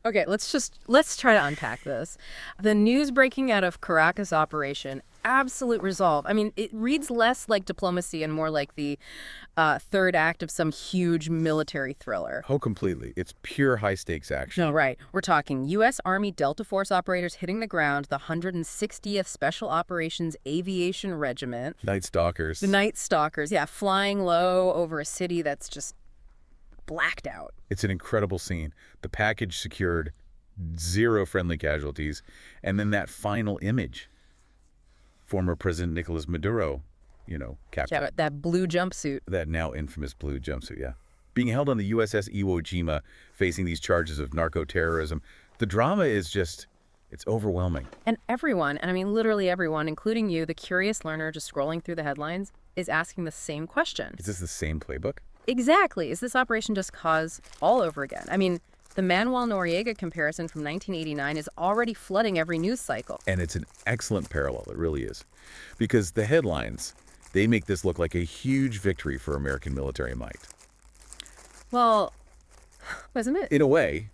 Okay, let's try to unpack this. The news breaking out of Caracas operation, absolute resolve. I mean, it reads less like diplomacy and more like the third act of some huge military thriller. Oh, completely. It's pure high-stakes action. No, right. We're talking U.S. Army Delta Force operators hitting the ground, the 160th Special Operations Aviation Regiment. Night Stalkers. The Night Stalkers, yeah, flying low over a city that's just blacked out. It's an incredible scene. The package secured, 0 friendly casualties, and then that final image. Former President Nicolás Maduro, captured. Yeah, that blue jumpsuit. That now infamous blue jumpsuit, yeah. Being held on the USS Iwo Jima, facing these charges of narco-terrorism. The drama is just, it's overwhelming. And everyone, and I mean literally everyone, including you, the curious learner just scrolling through the headlines, is asking the same question. Is this the same playbook? Exactly. Is this operation just cause all over again? I mean, the Manuel-Noriega comparison from 1989 is already flooding every news cycle. And it's an excellent parallel, it really is. Because the headlines, they make this look like a huge victory for American military might. Well, wasn't it? In a way,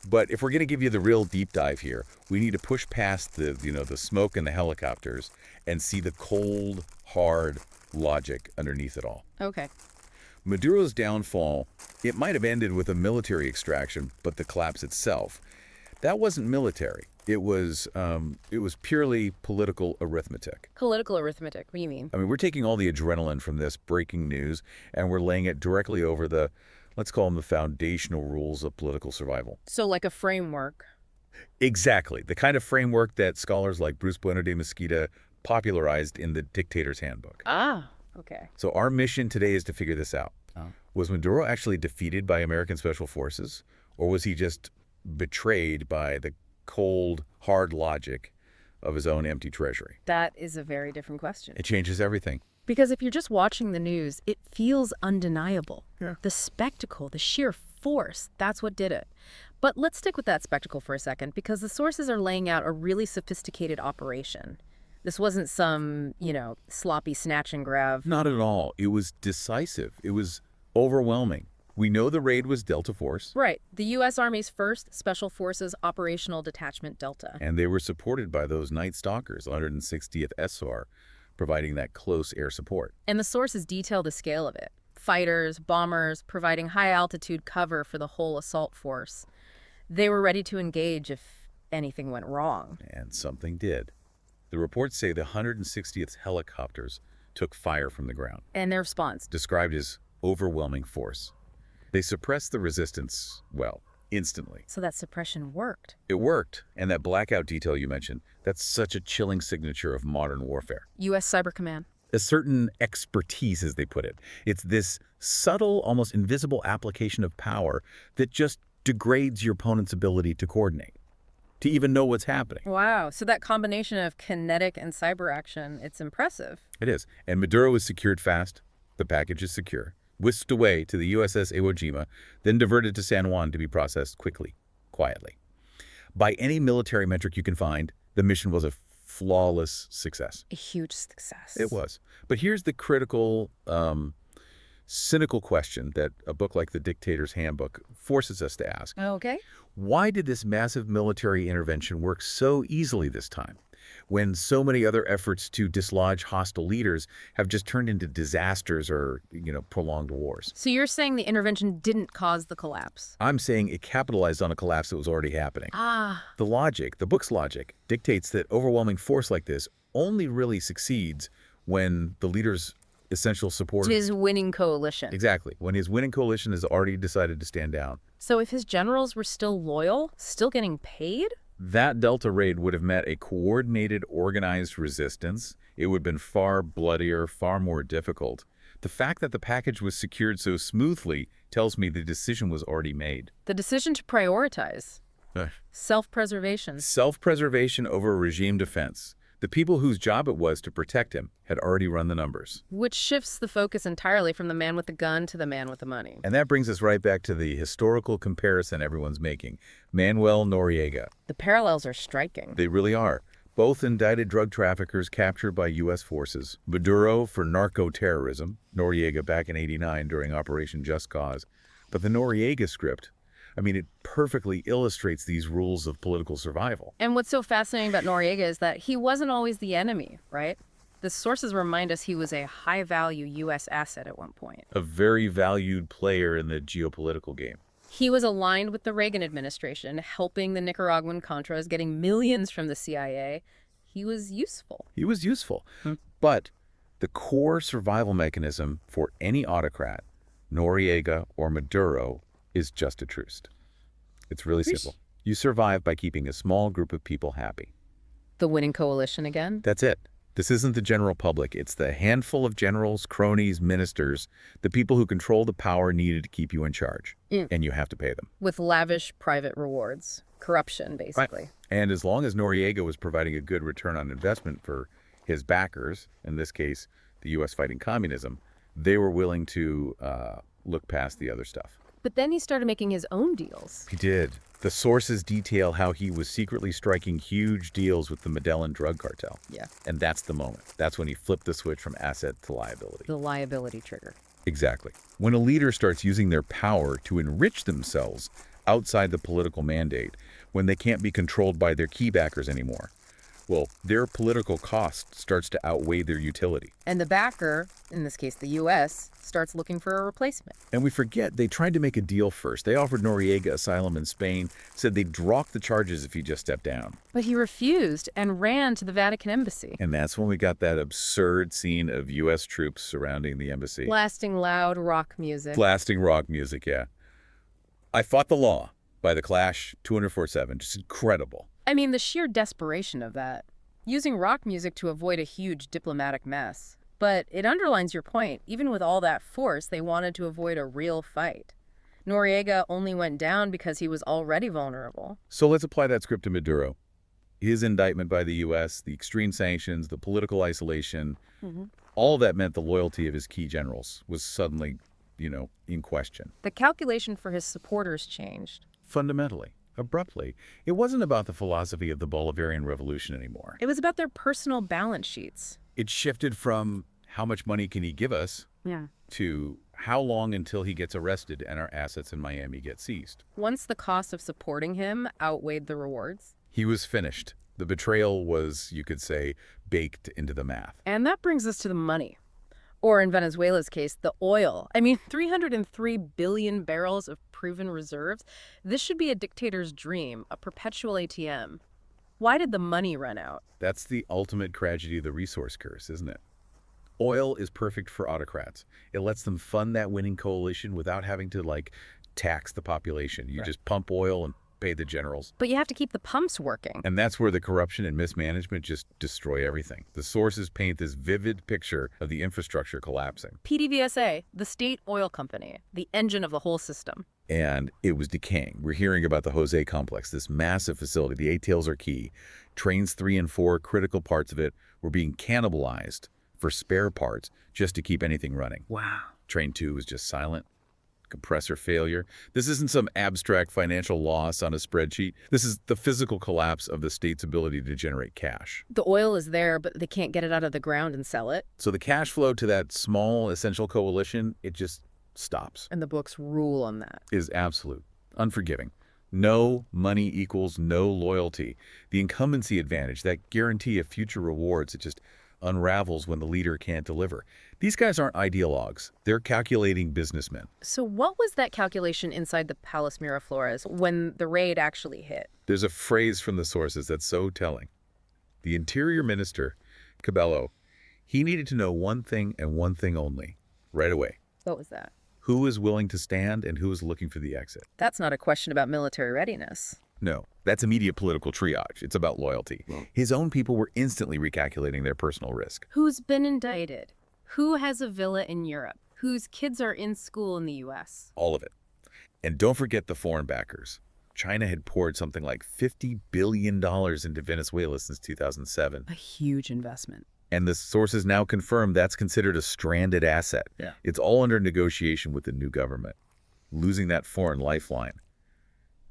but if we're going to give you the real deep dive here, we need to push past the smoke and the helicopters and see the cold, hard logic underneath it all. Okay. Maduro's downfall, it might have ended with a military extraction, but the collapse itself, that wasn't military. It was purely political arithmetic. Political arithmetic, what do you mean? I mean, we're taking all the adrenaline from this breaking news, and we're laying it directly over the, let's call them the foundational rules of political survival. So like a framework. Exactly. The kind of framework that scholars like Bruce Bueno de Mesquita popularized in the Dictator's Handbook. Ah, okay. So our mission today is to figure this out. Oh. Was Maduro actually defeated by American Special Forces, or was he just betrayed by the cold, hard logic of his own empty treasury? That is a very different question. It changes everything. Because if you're just watching the news, it feels undeniable. Yeah. The spectacle, the sheer force, that's what did it. But let's stick with that spectacle for a second, because the sources are laying out a really sophisticated operation. This wasn't some, sloppy snatch and grab. Not at all. It was decisive. It was overwhelming. We know the raid was Delta Force. Right. The U.S. Army's 1st Special Forces Operational Detachment Delta. And they were supported by those Night Stalkers, 160th SR, providing that close air support. And the sources detail the scale of it. Fighters, bombers, providing high-altitude cover for the whole assault force. They were ready to engage if anything went wrong. And something did. The reports say the 160th helicopters took fire from the ground. And their response? Described as overwhelming force. They suppressed the resistance, well, instantly. So that suppression worked. It worked, and that blackout detail you mentioned, that's such a chilling signature of modern warfare. U.S. Cyber Command. A certain expertise, as they put it. It's this subtle, almost invisible application of power that just degrades your opponent's ability to coordinate, to even know what's happening. Wow. So that combination of kinetic and cyber action, it's impressive. It is. And Maduro is secured fast. The package is secure. Whisked away to the USS Iwo Jima, then diverted to San Juan to be processed quickly, quietly. By any military metric you can find, the mission was a flawless success. A huge success. It was. But here's the critical, cynical question that a book like The Dictator's Handbook forces us to ask. Okay. Why did this massive military intervention work so easily this time, when so many other efforts to dislodge hostile leaders have just turned into disasters or, prolonged wars? So you're saying the intervention didn't cause the collapse? I'm saying it capitalized on a collapse that was already happening. Ah. The book's logic, dictates that overwhelming force like this only really succeeds when the leader's essential support... His winning coalition. Exactly. When his winning coalition has already decided to stand down. So if his generals were still loyal, still getting paid? That Delta raid would have met a coordinated, organized resistance. It would have been far bloodier, far more difficult. The fact that the package was secured so smoothly tells me the decision was already made. The decision to prioritize. Self-preservation. Self-preservation over regime defense. The people whose job it was to protect him had already run the numbers. Which shifts the focus entirely from the man with the gun to the man with the money. And that brings us right back to the historical comparison everyone's making. Manuel Noriega. The parallels are striking. They really are. Both indicted drug traffickers captured by U.S. forces. Maduro for narco-terrorism, Noriega back in '89 during Operation Just Cause. But the Noriega script, I mean, it perfectly illustrates these rules of political survival. And what's so fascinating about Noriega is that he wasn't always the enemy, right? The sources remind us he was a high-value U.S. asset at one point. A very valued player in the geopolitical game. He was aligned with the Reagan administration, helping the Nicaraguan Contras, getting millions from the CIA. He was useful. He was useful. But the core survival mechanism for any autocrat, Noriega or Maduro, is just a truce. It's really simple. You survive by keeping a small group of people happy. The winning coalition again? That's it. This isn't the general public. It's the handful of generals, cronies, ministers, the people who control the power needed to keep you in charge. And you have to pay them. With lavish private rewards. Corruption, basically. Right. And as long as Noriega was providing a good return on investment for his backers, in this case, the U.S. fighting communism, they were willing to look past the other stuff. But then he started making his own deals. He did. The sources detail how he was secretly striking huge deals with the Medellin drug cartel. Yeah. And that's the moment. That's when he flipped the switch from asset to liability. The liability trigger. Exactly. When a leader starts using their power to enrich themselves outside the political mandate, when they can't be controlled by their key backers anymore, well, their political cost starts to outweigh their utility. And the backer, in this case the U.S., starts looking for a replacement. And we forget they tried to make a deal first. They offered Noriega asylum in Spain, said they'd drop the charges if he just stepped down. But he refused and ran to the Vatican embassy. And that's when we got that absurd scene of U.S. troops surrounding the embassy. Blasting loud rock music. Blasting rock music, yeah. I Fought the Law by The Clash, 204-7. Just incredible. I mean, the sheer desperation of that. Using rock music to avoid a huge diplomatic mess. But it underlines your point. Even with all that force, they wanted to avoid a real fight. Noriega only went down because he was already vulnerable. So let's apply that script to Maduro. His indictment by the U.S., the extreme sanctions, the political isolation, all of that meant the loyalty of his key generals was suddenly, in question. The calculation for his supporters changed. Fundamentally. Abruptly, it wasn't about the philosophy of the Bolivarian Revolution anymore. It was about their personal balance sheets. It shifted from how much money can he give us to how long until he gets arrested and our assets in Miami get seized. Once the cost of supporting him outweighed the rewards. He was finished. The betrayal was, you could say, baked into the math. And that brings us to the money. Or in Venezuela's case, the oil. I mean, 303 billion barrels of proven reserves. This should be a dictator's dream, a perpetual ATM. Why did the money run out? That's the ultimate tragedy of the resource curse, isn't it? Oil is perfect for autocrats. It lets them fund that winning coalition without having to, tax the population. You just pump oil and pay the generals. But you have to keep the pumps working. And that's where the corruption and mismanagement just destroy everything. The sources paint this vivid picture of the infrastructure collapsing. PDVSA, the state oil company, the engine of the whole system. And it was decaying. We're hearing about the Jose complex, this massive facility. The ATLs are key. Trains 3 and 4, critical parts of it, were being cannibalized for spare parts just to keep anything running. Wow. Train 2 was just silent. Compressor failure. This isn't some abstract financial loss on a spreadsheet. This is the physical collapse of the state's ability to generate cash. The oil is there, but they can't get it out of the ground and sell it. So the cash flow to that small essential coalition, it just stops. And the books rule on that. Is absolute. Unforgiving. No money equals no loyalty. The incumbency advantage, that guarantee of future rewards, it just unravels when the leader can't deliver. These guys aren't ideologues. They're calculating businessmen. So what was that calculation inside the Palace Miraflores when the raid actually hit? There's a phrase from the sources that's so telling. The Interior Minister, Cabello, he needed to know one thing and one thing only, right away. What was that? Who is willing to stand and who is looking for the exit. That's not a question about military readiness. No, that's immediate political triage. It's about loyalty. His own people were instantly recalculating their personal risk. Who's been indicted? Who has a villa in Europe? Whose kids are in school in the U.S.? All of it. And don't forget the foreign backers. China had poured something like $50 billion into Venezuela since 2007. A huge investment. And the sources now confirm that's considered a stranded asset. Yeah. It's all under negotiation with the new government. Losing that foreign lifeline,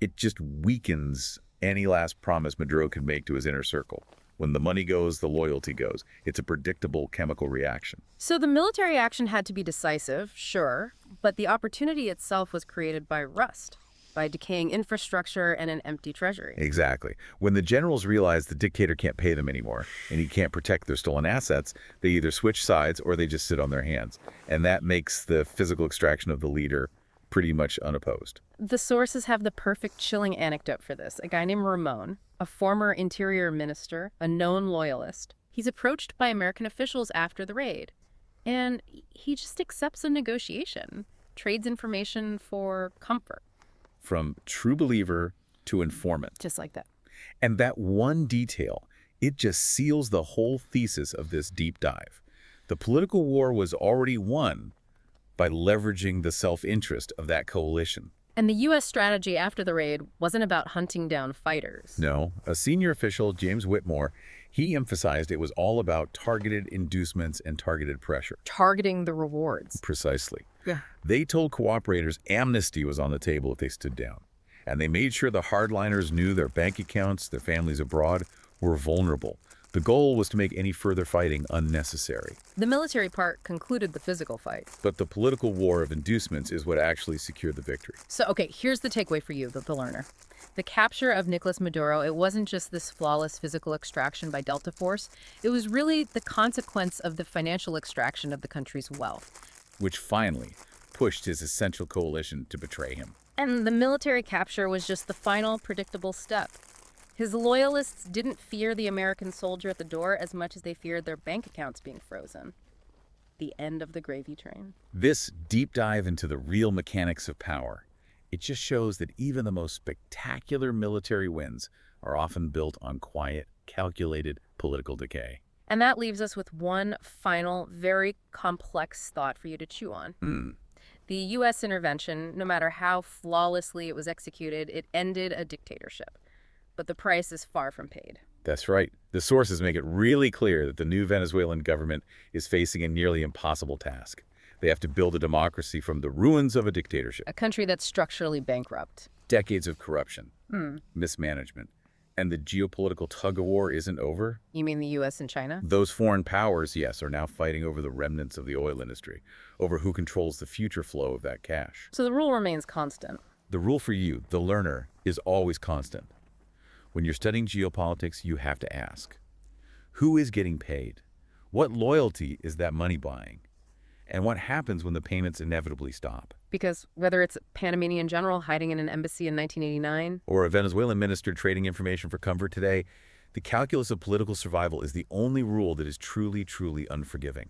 it just weakens any last promise Maduro can make to his inner circle. When the money goes, the loyalty goes. It's a predictable chemical reaction. So the military action had to be decisive, sure, but the opportunity itself was created by rust. by decaying infrastructure and an empty treasury. Exactly. When the generals realize the dictator can't pay them anymore and he can't protect their stolen assets, they either switch sides or they just sit on their hands. And that makes the physical extraction of the leader pretty much unopposed. The sources have the perfect chilling anecdote for this. A guy named Ramon, a former interior minister, a known loyalist. He's approached by American officials after the raid, and he just accepts a negotiation, trades information for comfort. From true believer to informant. Just like that. And that one detail, it just seals the whole thesis of this deep dive. The political war was already won by leveraging the self-interest of that coalition. And the U.S. strategy after the raid wasn't about hunting down fighters. No, a senior official, James Whitmore, he emphasized it was all about targeted inducements and targeted pressure. Targeting the rewards. Precisely. Yeah. They told cooperators amnesty was on the table if they stood down. And they made sure the hardliners knew their bank accounts, their families abroad, were vulnerable. The goal was to make any further fighting unnecessary. The military part concluded the physical fight. But the political war of inducements is what actually secured the victory. So, okay, here's the takeaway for you, the learner. The capture of Nicolás Maduro, it wasn't just this flawless physical extraction by Delta Force. It was really the consequence of the financial extraction of the country's wealth. Which finally pushed his essential coalition to betray him. And the military capture was just the final predictable step. His loyalists didn't fear the American soldier at the door as much as they feared their bank accounts being frozen. The end of the gravy train. This deep dive into the real mechanics of power, it just shows that even the most spectacular military wins are often built on quiet, calculated political decay. And that leaves us with one final, very complex thought for you to chew on. The U.S. intervention, no matter how flawlessly it was executed, it ended a dictatorship. But the price is far from paid. That's right. The sources make it really clear that the new Venezuelan government is facing a nearly impossible task. They have to build a democracy from the ruins of a dictatorship. A country that's structurally bankrupt. Decades of corruption, mismanagement, and the geopolitical tug-of-war isn't over. You mean the U.S. and China? Those foreign powers, yes, are now fighting over the remnants of the oil industry, over who controls the future flow of that cash. So the rule remains constant. The rule for you, the learner, is always constant. When you're studying geopolitics, you have to ask, who is getting paid? What loyalty is that money buying? And what happens when the payments inevitably stop? Because whether it's a Panamanian general hiding in an embassy in 1989, or a Venezuelan minister trading information for comfort today, the calculus of political survival is the only rule that is truly, truly unforgiving.